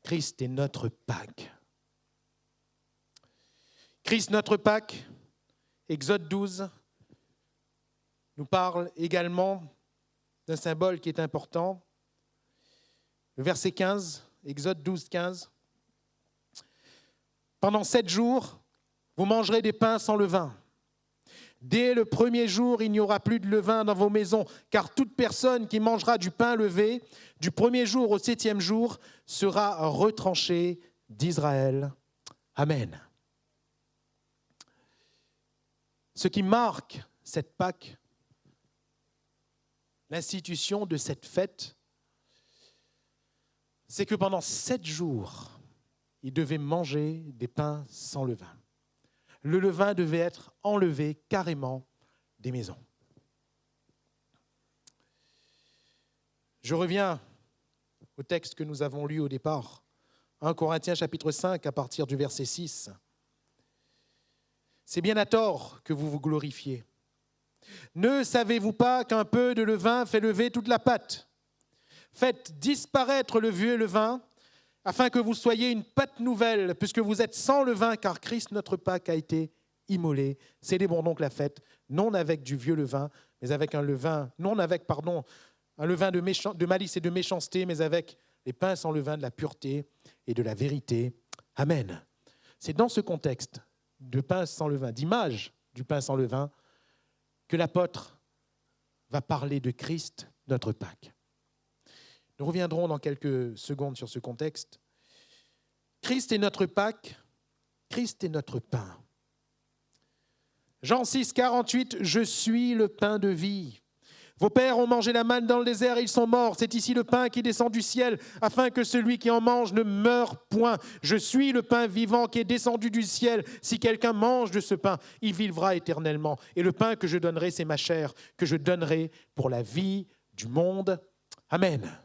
Christ est notre Pâques. Christ, notre Pâques, Exode 12, nous parle également d'un symbole qui est important. Le verset 15, Exode 12, 15. Pendant 7 jours, vous mangerez des pains sans levain. Dès le premier jour, il n'y aura plus de levain dans vos maisons, car toute personne qui mangera du pain levé du premier jour au 7e jour sera retranchée d'Israël. Amen. Ce qui marque cette Pâque, l'institution de cette fête, c'est que pendant 7 jours, ils devaient manger des pains sans levain. Le levain devait être enlevé carrément des maisons. Je reviens au texte que nous avons lu au départ, 1 Corinthiens chapitre 5 à partir du verset 6. C'est bien à tort que vous vous glorifiez. Ne savez-vous pas qu'un peu de levain fait lever toute la pâte ? Faites disparaître le vieux levain, afin que vous soyez une pâte nouvelle, puisque vous êtes sans levain, car Christ, notre Pâque, a été immolé. Célébrons donc la fête, non avec du vieux levain, mais avec un levain, un levain de malice et de méchanceté, mais avec les pains sans levain de la pureté et de la vérité. Amen. C'est dans ce contexte de pain sans levain, d'image du pain sans levain, que l'apôtre va parler de Christ, notre Pâque. Nous reviendrons dans quelques secondes sur ce contexte. Christ est notre Pâque, Christ est notre pain. Jean 6, 48, « Je suis le pain de vie. Vos pères ont mangé la manne dans le désert et ils sont morts. C'est ici le pain qui descend du ciel, afin que celui qui en mange ne meure point. Je suis le pain vivant qui est descendu du ciel. Si quelqu'un mange de ce pain, il vivra éternellement. Et le pain que je donnerai, c'est ma chair, que je donnerai pour la vie du monde. Amen.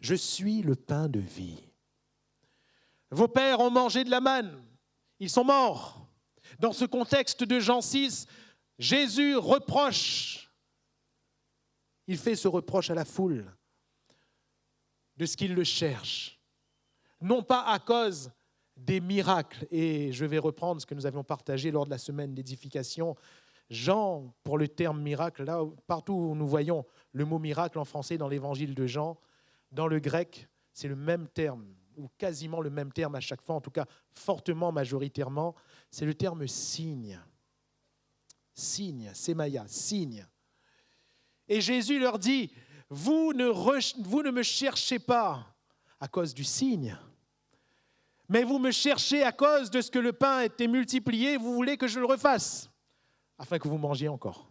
Je suis le pain de vie. Vos pères ont mangé de la manne. Ils sont morts. Dans ce contexte de Jean 6, Jésus reproche. Il fait ce reproche à la foule de ce qu'il le cherche. Non pas à cause des miracles. Et je vais reprendre ce que nous avions partagé lors de la semaine d'édification. Jean, pour le terme miracle, là, partout où nous voyons le mot miracle en français dans l'évangile de Jean, dans le grec, c'est le même terme, ou quasiment le même terme à chaque fois, en tout cas fortement, majoritairement, c'est le terme signe. Signe, sémaïa, signe. Et Jésus leur dit, vous ne me cherchez pas à cause du signe, mais vous me cherchez à cause de ce que le pain a été multiplié, vous voulez que je le refasse, afin que vous mangiez encore.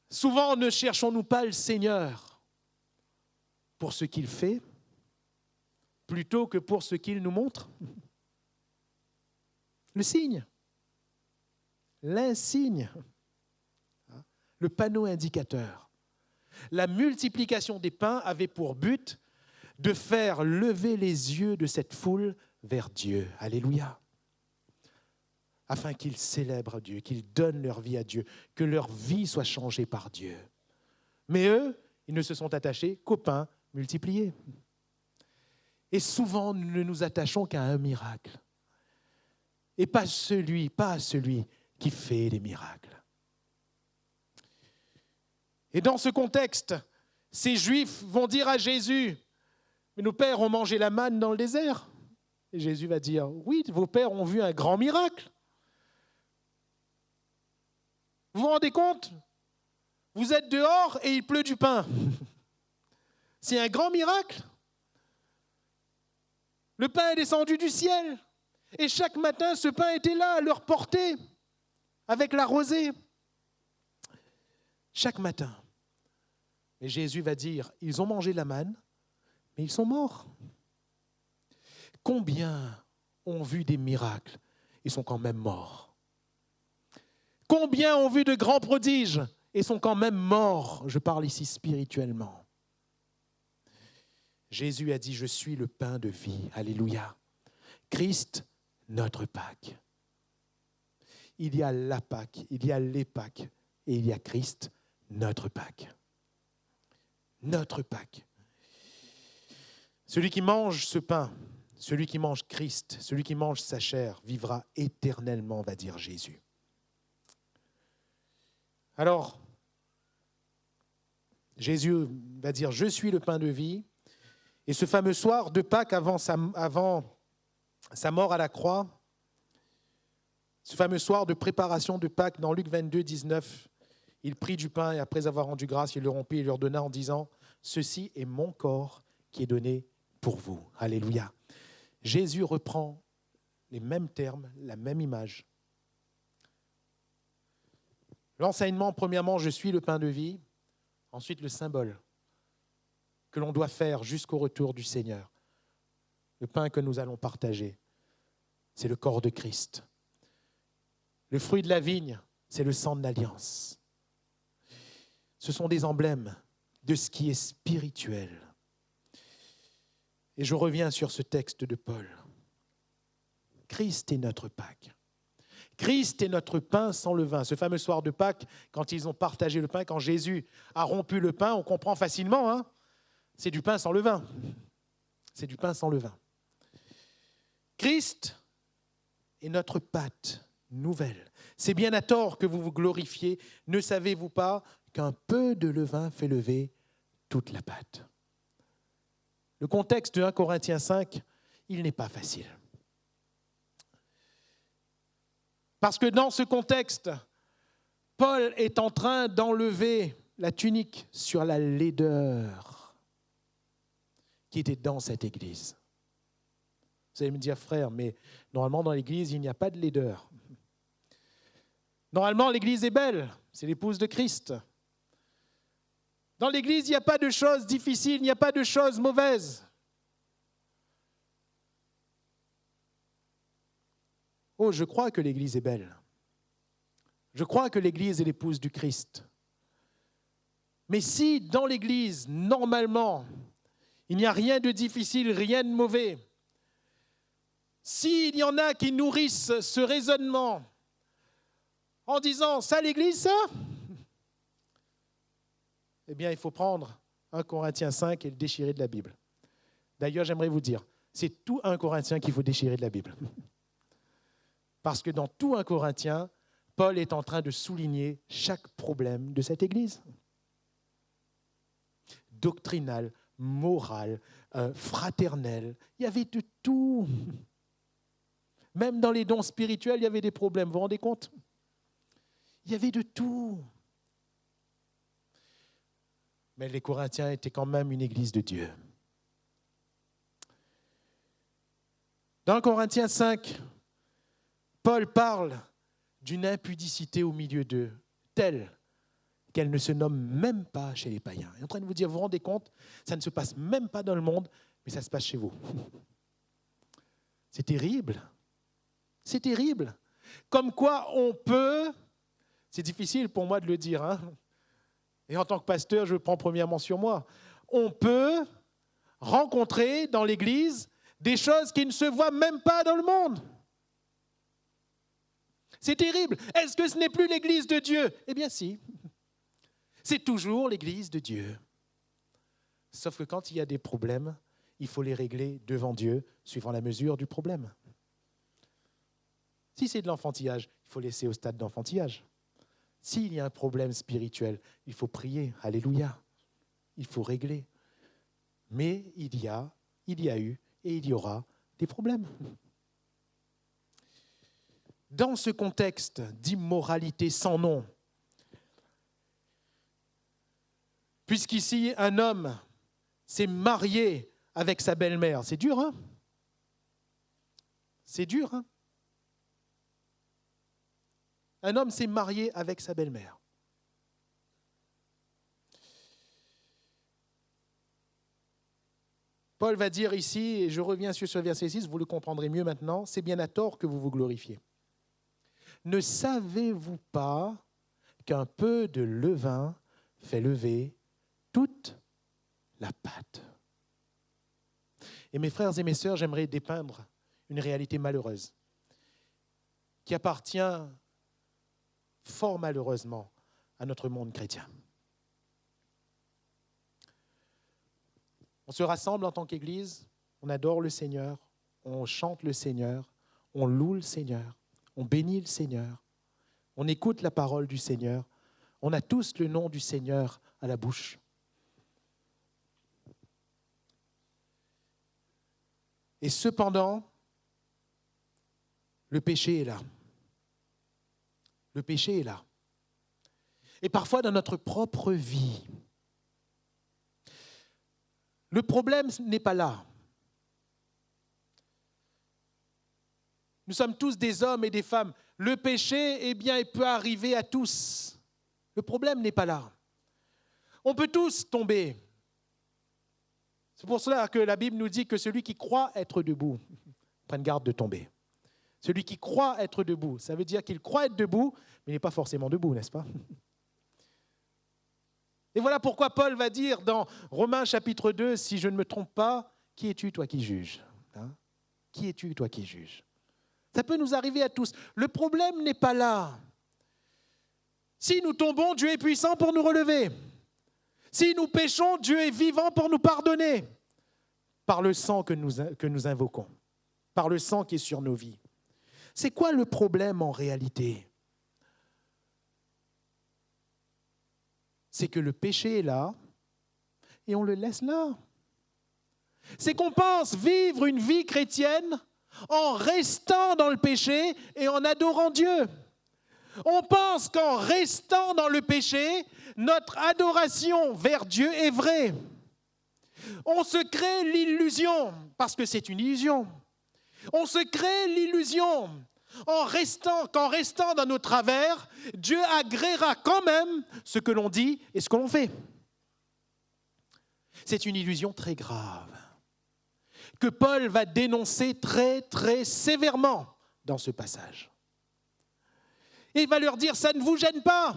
Souvent, ne cherchons-nous pas le Seigneur pour ce qu'il fait, plutôt que pour ce qu'il nous montre ? Le signe, l'insigne, le panneau indicateur. La multiplication des pains avait pour but de faire lever les yeux de cette foule vers Dieu. Alléluia. Afin qu'ils célèbrent Dieu, qu'ils donnent leur vie à Dieu, que leur vie soit changée par Dieu. Mais eux, ils ne se sont attachés qu'au pain multiplié. Et souvent, nous ne nous attachons qu'à un miracle. Et pas à celui qui fait les miracles. Et dans ce contexte, ces Juifs vont dire à Jésus, « Mais nos pères ont mangé la manne dans le désert. » Et Jésus va dire, « Oui, vos pères ont vu un grand miracle. Vous vous rendez compte ? Vous êtes dehors et il pleut du pain. C'est un grand miracle. Le pain est descendu du ciel. Et chaque matin, ce pain était là, à leur portée, avec la rosée. Chaque matin. Et Jésus va dire, ils ont mangé la manne, mais ils sont morts. Combien ont vu des miracles ? Ils sont quand même morts. Combien ont vu de grands prodiges et sont quand même morts? Je parle ici spirituellement. Jésus a dit, je suis le pain de vie. Alléluia. Christ, notre Pâque. Il y a la Pâque, il y a les Pâques et il y a Christ, notre Pâque. Notre Pâque. Celui qui mange ce pain, celui qui mange Christ, celui qui mange sa chair, vivra éternellement, va dire Jésus. Alors, Jésus va dire, je suis le pain de vie. Et ce fameux soir de Pâques, avant sa mort à la croix, ce fameux soir de préparation de Pâques, dans Luc 22, 19, il prit du pain et après avoir rendu grâce, il le rompit et leur donna en disant « Ceci est mon corps qui est donné pour vous. » Alléluia. Jésus reprend les mêmes termes, la même image. L'enseignement, premièrement, je suis le pain de vie. Ensuite, le symbole que l'on doit faire jusqu'au retour du Seigneur. Le pain que nous allons partager, c'est le corps de Christ. Le fruit de la vigne, c'est le sang de l'alliance. Ce sont des emblèmes de ce qui est spirituel. Et je reviens sur ce texte de Paul. Christ est notre Pâques. Christ est notre pain sans levain. Ce fameux soir de Pâques, quand ils ont partagé le pain, quand Jésus a rompu le pain, on comprend facilement, hein, c'est du pain sans levain. C'est du pain sans levain. Christ est notre pâte nouvelle. C'est bien à tort que vous vous glorifiez. Ne savez-vous pas qu'un peu de levain fait lever toute la pâte? Le contexte de 1 Corinthiens 5, il n'est pas facile. Parce que dans ce contexte, Paul est en train d'enlever la tunique sur la laideur qui était dans cette église. Vous allez me dire, frère, mais normalement dans l'église, il n'y a pas de laideur. Normalement, l'église est belle, c'est l'épouse de Christ. Dans l'église, il n'y a pas de choses difficiles, il n'y a pas de choses mauvaises. Oh, je crois que l'église est belle. Je crois que l'église est l'épouse du Christ. Mais si dans l'église, normalement, il n'y a rien de difficile, rien de mauvais, s'il y en a qui nourrissent ce raisonnement en disant « ça l'église, ça ?» Eh bien, il faut prendre 1 Corinthiens 5 et le déchirer de la Bible. D'ailleurs, j'aimerais vous dire, c'est tout 1 Corinthiens qu'il faut déchirer de la Bible. Parce que dans tout 1 Corinthiens, Paul est en train de souligner chaque problème de cette église. Doctrinal, moral, fraternel, il y avait de tout. Même dans les dons spirituels, il y avait des problèmes, vous vous rendez compte? Il y avait de tout. Mais les Corinthiens étaient quand même une église de Dieu. Dans Corinthiens 5, Paul parle d'une impudicité au milieu d'eux, telle qu'elle ne se nomme même pas chez les païens. Il est en train de vous dire, vous vous rendez compte, ça ne se passe même pas dans le monde, mais ça se passe chez vous. C'est terrible. C'est terrible. Comme quoi on peut, c'est difficile pour moi de le dire, hein, et en tant que pasteur, je le prends premièrement sur moi, on peut rencontrer dans l'Église des choses qui ne se voient même pas dans le monde. C'est terrible. Est-ce que ce n'est plus l'Église de Dieu? Eh bien si. C'est toujours l'Église de Dieu. Sauf que quand il y a des problèmes, il faut les régler devant Dieu, suivant la mesure du problème. Si c'est de l'enfantillage, il faut laisser au stade d'enfantillage. S'il y a un problème spirituel, il faut prier, alléluia. Il faut régler. Mais il y a eu et il y aura des problèmes. Dans ce contexte d'immoralité sans nom, puisqu'ici un homme s'est marié avec sa belle-mère, c'est dur, hein? C'est dur, hein? Un homme s'est marié avec sa belle-mère. Paul va dire ici, et je reviens sur ce verset 6, vous le comprendrez mieux maintenant, c'est bien à tort que vous vous glorifiez. Ne savez-vous pas qu'un peu de levain fait lever toute la pâte? Et mes frères et mes sœurs, j'aimerais dépeindre une réalité malheureuse qui appartient fort malheureusement à notre monde chrétien. On se rassemble en tant qu'Église, on adore le Seigneur, on chante le Seigneur, on loue le Seigneur, on bénit le Seigneur, on écoute la parole du Seigneur, on a tous le nom du Seigneur à la bouche. Et cependant, Le péché est là. Le péché est là. Et parfois dans notre propre vie, le problème n'est pas là. Nous sommes tous des hommes et des femmes. Le péché, eh bien, il peut arriver à tous. Le problème n'est pas là. On peut tous tomber. C'est pour cela que la Bible nous dit que celui qui croit être debout, prenne garde de tomber. Celui qui croit être debout, ça veut dire qu'il croit être debout, mais il n'est pas forcément debout, n'est-ce pas? Et voilà pourquoi Paul va dire dans Romains chapitre 2, si je ne me trompe pas, qui es-tu toi qui juges? Qui es-tu toi qui juges? Ça peut nous arriver à tous. Le problème n'est pas là. Si nous tombons, Dieu est puissant pour nous relever. Si nous péchons, Dieu est vivant pour nous pardonner. Par le sang que nous invoquons, par le sang qui est sur nos vies. C'est quoi le problème en réalité? C'est que le péché est là et on le laisse là. C'est qu'on pense vivre une vie chrétienne en restant dans le péché et en adorant Dieu. On pense qu'en restant dans le péché, notre adoration vers Dieu est vraie. On se crée l'illusion, parce que c'est une illusion. On se crée l'illusion qu'en restant dans nos travers, Dieu agréera quand même ce que l'on dit et ce que l'on fait. C'est une illusion très grave que Paul va dénoncer très, très sévèrement dans ce passage. Et il va leur dire, ça ne vous gêne pas.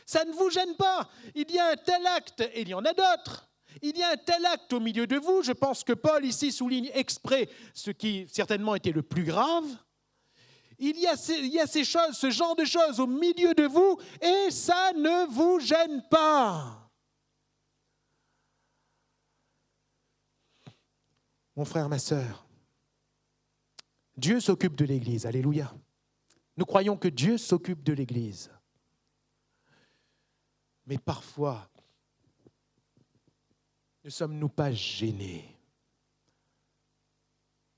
Ça ne vous gêne pas. Il y a un tel acte, et il y en a d'autres. Il y a un tel acte au milieu de vous. Je pense que Paul ici souligne exprès ce qui certainement était le plus grave. Il y a ces choses, ce genre de choses au milieu de vous, et ça ne vous gêne pas. Mon frère, ma sœur, Dieu s'occupe de l'Église. Alléluia. Nous croyons que Dieu s'occupe de l'Église. Mais parfois, ne sommes-nous pas gênés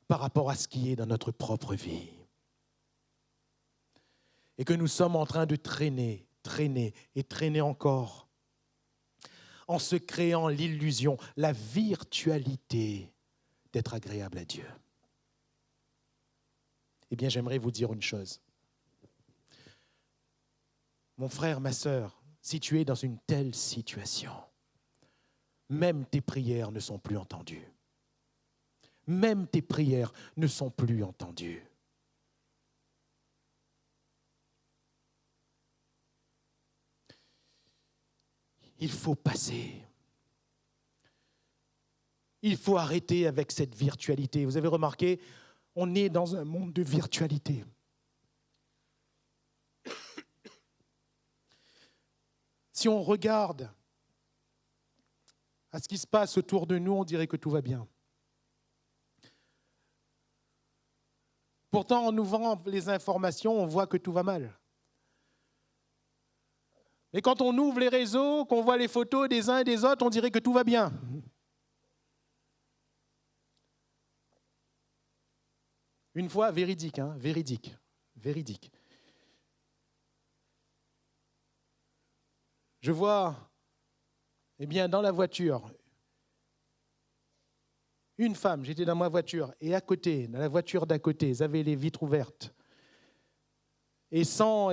par rapport à ce qui est dans notre propre vie? Et que nous sommes en train de traîner et traîner encore, en se créant l'illusion, la virtualité d'être agréable à Dieu. Eh bien, j'aimerais vous dire une chose. Mon frère, ma sœur, si tu es dans une telle situation, même tes prières ne sont plus entendues. Même tes prières ne sont plus entendues. Il faut passer. Il faut arrêter avec cette virtualité. Vous avez remarqué, on est dans un monde de virtualité. Si on regarde à ce qui se passe autour de nous, on dirait que tout va bien. Pourtant, en nous vend les informations, on voit que tout va mal. Mais quand on ouvre les réseaux, qu'on voit les photos des uns et des autres, on dirait que tout va bien. Une fois, véridique. Je vois, dans la voiture, une femme, j'étais dans ma voiture, et à côté, dans la voiture d'à côté, ils avaient les vitres ouvertes. Et sans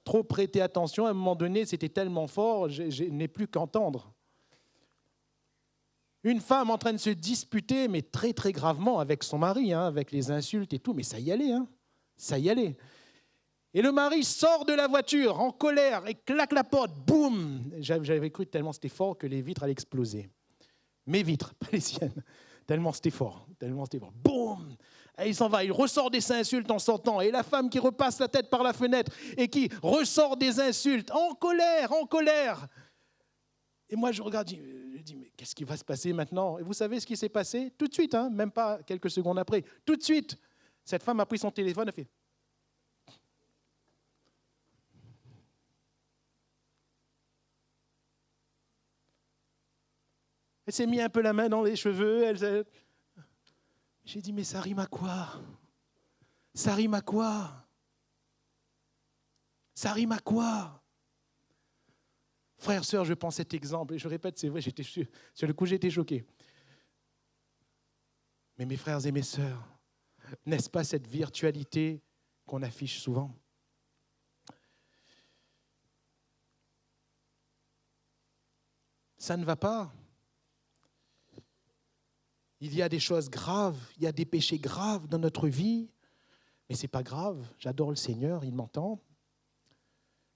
trop prêter attention, à un moment donné, c'était tellement fort, je n'ai plus qu'entendre. Une femme en train de se disputer, mais très très gravement avec son mari, avec les insultes et tout, mais ça y allait. Et le mari sort de la voiture en colère et claque la porte, boum. J'avais cru tellement c'était fort que les vitres allaient exploser. Mes vitres, pas les siennes. Tellement c'était fort. Boum. Et il s'en va, il ressort des insultes en sortant. Et la femme qui repasse la tête par la fenêtre et qui ressort des insultes, en colère. Et moi, je regarde, je dis, mais qu'est-ce qui va se passer maintenant? Et vous savez ce qui s'est passé? Tout de suite, même pas quelques secondes après. Tout de suite, cette femme a pris son téléphone et a fait... Elle s'est mis un peu la main dans les cheveux. J'ai dit, mais ça rime à quoi? Ça rime à quoi? Ça rime à quoi? Frères, sœurs, je prends cet exemple, et je répète, c'est vrai, sur le coup, j'étais choqué. Mais mes frères et mes sœurs, n'est-ce pas cette virtualité qu'on affiche souvent? Ça ne va pas. Il y a des choses graves, il y a des péchés graves dans notre vie, mais ce n'est pas grave, j'adore le Seigneur, il m'entend.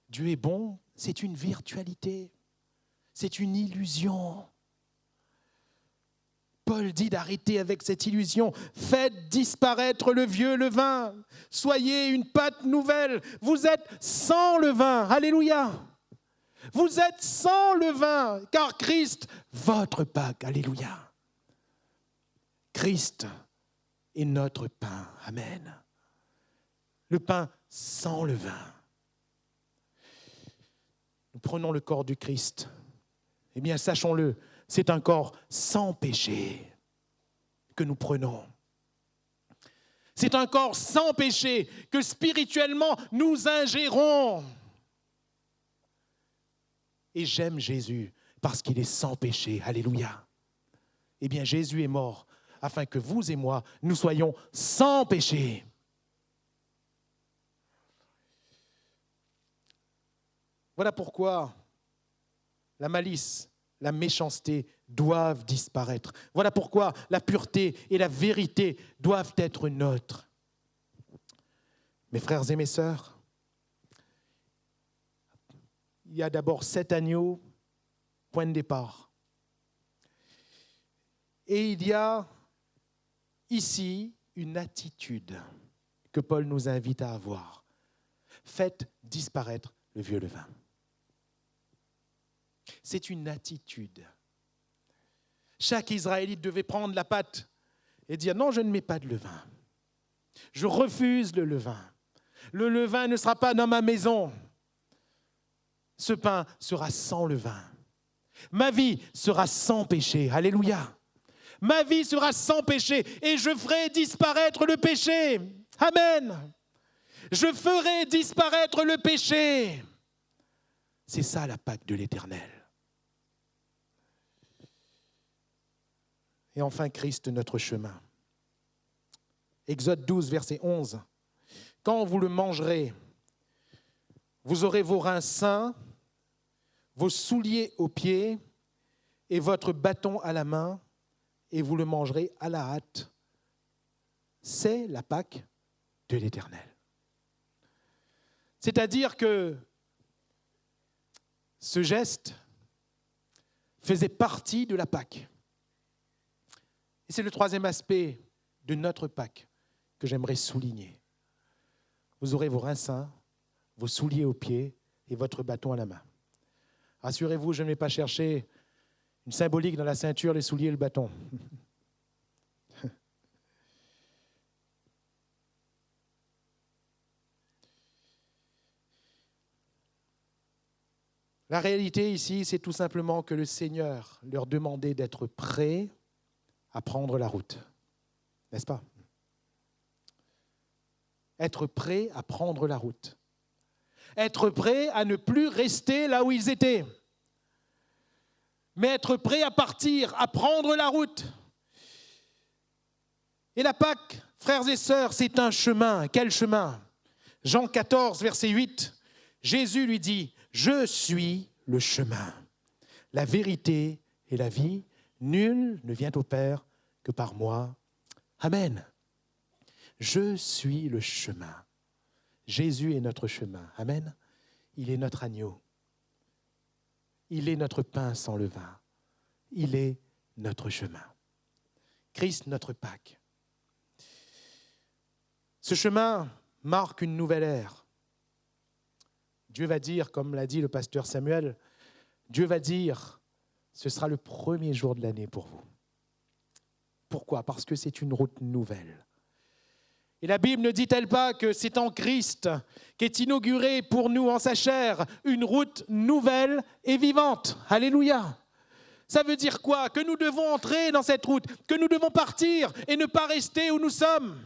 Dieu est bon, c'est une virtualité, c'est une illusion. Paul dit d'arrêter avec cette illusion. Faites disparaître le vieux levain. Soyez une pâte nouvelle. Vous êtes sans levain. Alléluia. Vous êtes sans levain, car Christ, votre Pâque. Alléluia. Christ est notre pain. Amen. Le pain sans levain. Nous prenons le corps du Christ. Eh bien, sachons-le, c'est un corps sans péché que nous prenons. C'est un corps sans péché que spirituellement nous ingérons. Et j'aime Jésus parce qu'il est sans péché. Alléluia. Eh bien, Jésus est mort afin que vous et moi, nous soyons sans péché. Voilà pourquoi la malice, la méchanceté doivent disparaître. Voilà pourquoi la pureté et la vérité doivent être nôtres. Mes frères et mes sœurs, il y a d'abord 7 agneaux, point de départ. Et il y a ici une attitude que Paul nous invite à avoir. Faites disparaître le vieux levain. C'est une attitude. Chaque Israélite devait prendre la pâte et dire « Non, je ne mets pas de levain. Je refuse le levain. Le levain ne sera pas dans ma maison. Ce pain sera sans levain. Ma vie sera sans péché. Alléluia. Ma vie sera sans péché et je ferai disparaître le péché. Amen. Je ferai disparaître le péché. » C'est ça la Pâque de l'Éternel. Et enfin, Christ, notre chemin. Exode 12, verset 11. Quand vous le mangerez, vous aurez vos reins sains, vos souliers aux pieds et votre bâton à la main, et vous le mangerez à la hâte. C'est la Pâque de l'Éternel. C'est-à-dire que ce geste faisait partie de la Pâque. Et c'est le troisième aspect de notre Pâque que j'aimerais souligner. Vous aurez vos reins sains, vos souliers aux pieds et votre bâton à la main. Rassurez-vous, je ne vais pas chercher une symbolique dans la ceinture, les souliers et le bâton. La réalité ici, c'est tout simplement que le Seigneur leur demandait d'être prêts à prendre la route. N'est-ce pas? Être prêts à prendre la route. Être prêts à ne plus rester là où ils étaient. Mais être prêts à partir, à prendre la route. Et la Pâque, frères et sœurs, c'est un chemin. Quel chemin? Jean 14, verset 8, Jésus lui dit « Je suis le chemin, la vérité et la vie. Nul ne vient au Père que par moi. » Amen. Je suis le chemin. Jésus est notre chemin. Amen. Il est notre agneau. Il est notre pain sans levain. Il est notre chemin. Christ, notre Pâque. Ce chemin marque une nouvelle ère. Dieu va dire, comme l'a dit le pasteur Samuel, Dieu va dire, ce sera le premier jour de l'année pour vous. Pourquoi? Parce que c'est une route nouvelle. Et la Bible ne dit-elle pas que c'est en Christ qu'est inaugurée pour nous en sa chair une route nouvelle et vivante? Alléluia! Ça veut dire quoi? Que nous devons entrer dans cette route, que nous devons partir et ne pas rester où nous sommes.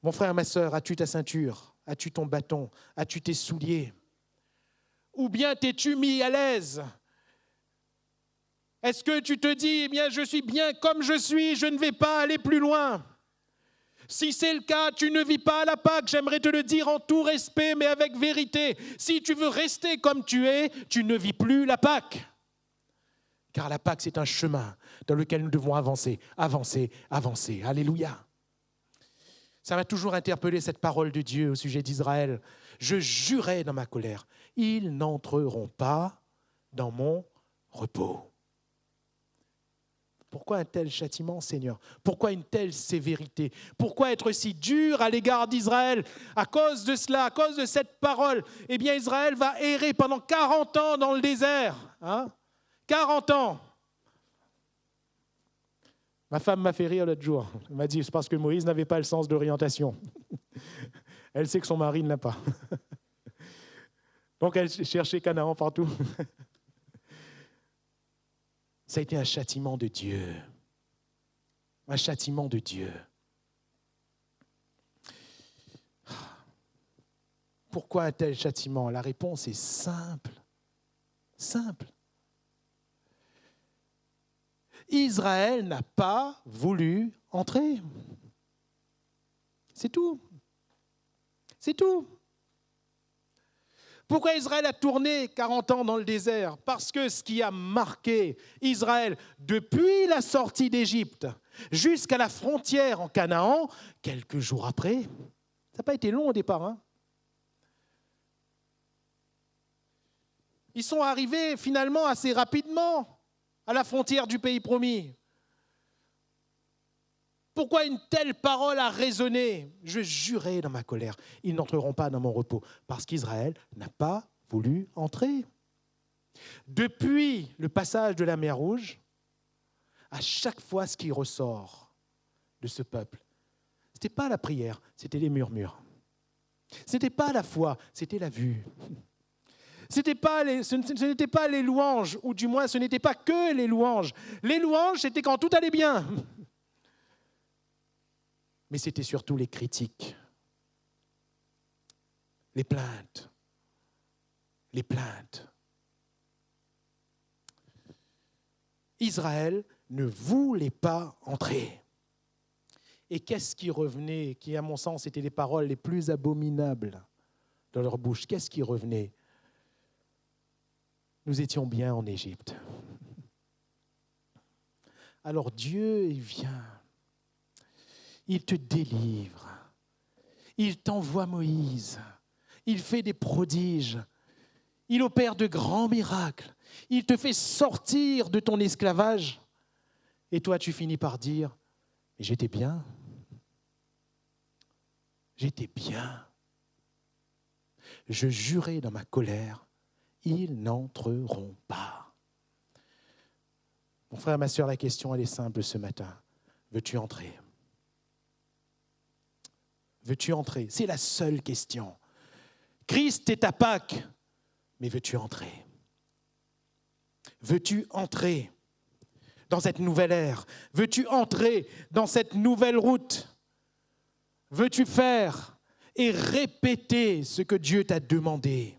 Mon frère, ma sœur, as-tu ta ceinture? As-tu ton bâton? As-tu tes souliers? Ou bien t'es-tu mis à l'aise? Est-ce que tu te dis, eh bien, je suis bien comme je suis, je ne vais pas aller plus loin? Si c'est le cas, tu ne vis pas à la Pâque, j'aimerais te le dire en tout respect, mais avec vérité. Si tu veux rester comme tu es, tu ne vis plus la Pâque. Car la Pâque, c'est un chemin dans lequel nous devons avancer, avancer, avancer. Alléluia. Ça m'a toujours interpellé cette parole de Dieu au sujet d'Israël. Je jurais dans ma colère, ils n'entreront pas dans mon repos. Pourquoi un tel châtiment, Seigneur? Pourquoi une telle sévérité? Pourquoi être si dur à l'égard d'Israël? À cause de cela, à cause de cette parole, eh bien Israël va errer pendant 40 ans dans le désert. 40 ans. Ma femme m'a fait rire l'autre jour. Elle m'a dit, c'est parce que Moïse n'avait pas le sens d'orientation. Elle sait que son mari ne l'a pas. Donc elle cherchait Canaan partout. Ça a été un châtiment de Dieu. Un châtiment de Dieu. Pourquoi un tel châtiment? La réponse est simple. Simple. Israël n'a pas voulu entrer. C'est tout. C'est tout. Pourquoi Israël a tourné 40 ans dans le désert? Parce que ce qui a marqué Israël depuis la sortie d'Égypte jusqu'à la frontière en Canaan, quelques jours après, ça n'a pas été long au départ. Ils sont arrivés finalement assez rapidement à la frontière du pays promis. Pourquoi une telle parole a résonné? Je jurais dans ma colère, ils n'entreront pas dans mon repos, parce qu'Israël n'a pas voulu entrer. Depuis le passage de la mer Rouge, à chaque fois ce qui ressort de ce peuple, ce n'était pas la prière, c'était les murmures. Ce n'était pas la foi, c'était la vue. Ce n'était pas les louanges, ou du moins ce n'était pas que les louanges. Les louanges, c'était quand tout allait bien. Mais c'était surtout les critiques, les plaintes, les plaintes. Israël ne voulait pas entrer. Et qu'est-ce qui revenait, qui à mon sens étaient les paroles les plus abominables dans leur bouche? Qu'est-ce qui revenait? Nous étions bien en Égypte. Alors Dieu, il vient. Il te délivre. Il t'envoie Moïse. Il fait des prodiges. Il opère de grands miracles. Il te fait sortir de ton esclavage. Et toi, tu finis par dire, mais j'étais bien. J'étais bien. Je jurais dans ma colère, ils n'entreront pas. Mon frère, ma sœur, la question, elle est simple ce matin. Veux-tu entrer? Veux-tu entrer? C'est la seule question. Christ est ta Pâque, mais veux-tu entrer? Veux-tu entrer dans cette nouvelle ère? Veux-tu entrer dans cette nouvelle route? Veux-tu faire et répéter ce que Dieu t'a demandé?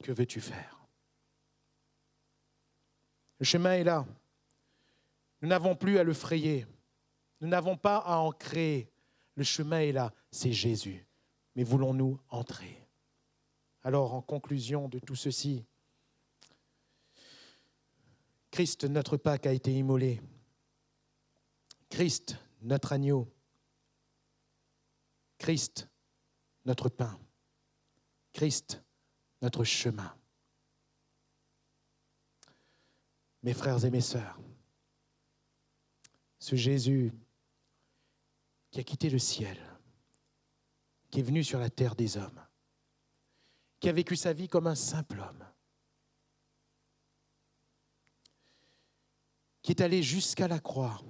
Que veux-tu faire? Le chemin est là. Nous n'avons plus à le frayer. Nous n'avons pas à en créer. Le chemin est là, c'est Jésus. Mais voulons-nous entrer? Alors, en conclusion de tout ceci, Christ, notre Pâque, a été immolé. Christ, notre agneau. Christ, notre pain. Christ, notre chemin. Mes frères et mes sœurs, ce Jésus qui a quitté le ciel, qui est venu sur la terre des hommes, qui a vécu sa vie comme un simple homme, qui est allé jusqu'à la croix,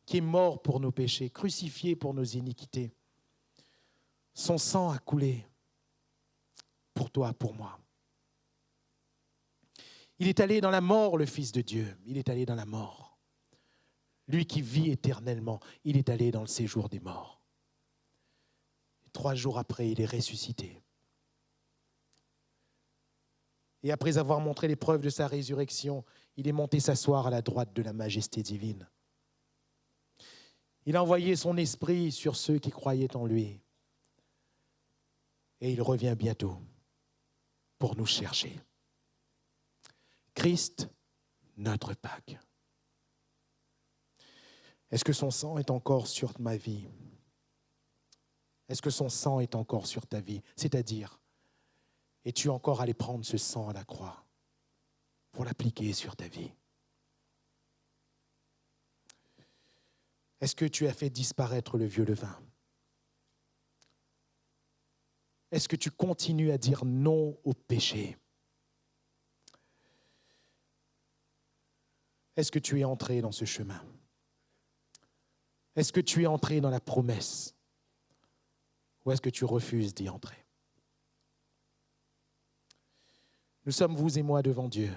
qui est mort pour nos péchés, crucifié pour nos iniquités. Son sang a coulé pour toi, pour moi. Il est allé dans la mort, le Fils de Dieu. Il est allé dans la mort. lui qui vit éternellement, il est allé dans le séjour des morts. 3 jours après, il est ressuscité. Et après avoir montré les preuves de sa résurrection, il est monté s'asseoir à la droite de la majesté divine. Il a envoyé son esprit sur ceux qui croyaient en lui. Et il revient bientôt pour nous chercher. Christ, notre Pâque. Est-ce que son sang est encore sur ma vie? Est-ce que son sang est encore sur ta vie? C'est-à-dire, es-tu encore allé prendre ce sang à la croix pour l'appliquer sur ta vie? Est-ce que tu as fait disparaître le vieux levain? Est-ce que tu continues à dire non au péché? Est-ce que tu es entré dans ce chemin? Est-ce que tu es entré dans la promesse? Ou est-ce que tu refuses d'y entrer? Nous sommes, vous et moi, devant Dieu.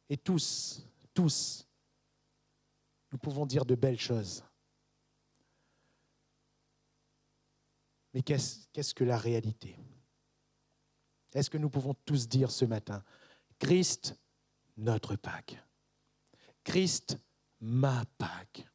Et tous, nous pouvons dire de belles choses. Mais qu'est-ce que la réalité? Est-ce que nous pouvons tous dire ce matin, Christ, notre Pâque. Christ, ma Pâque.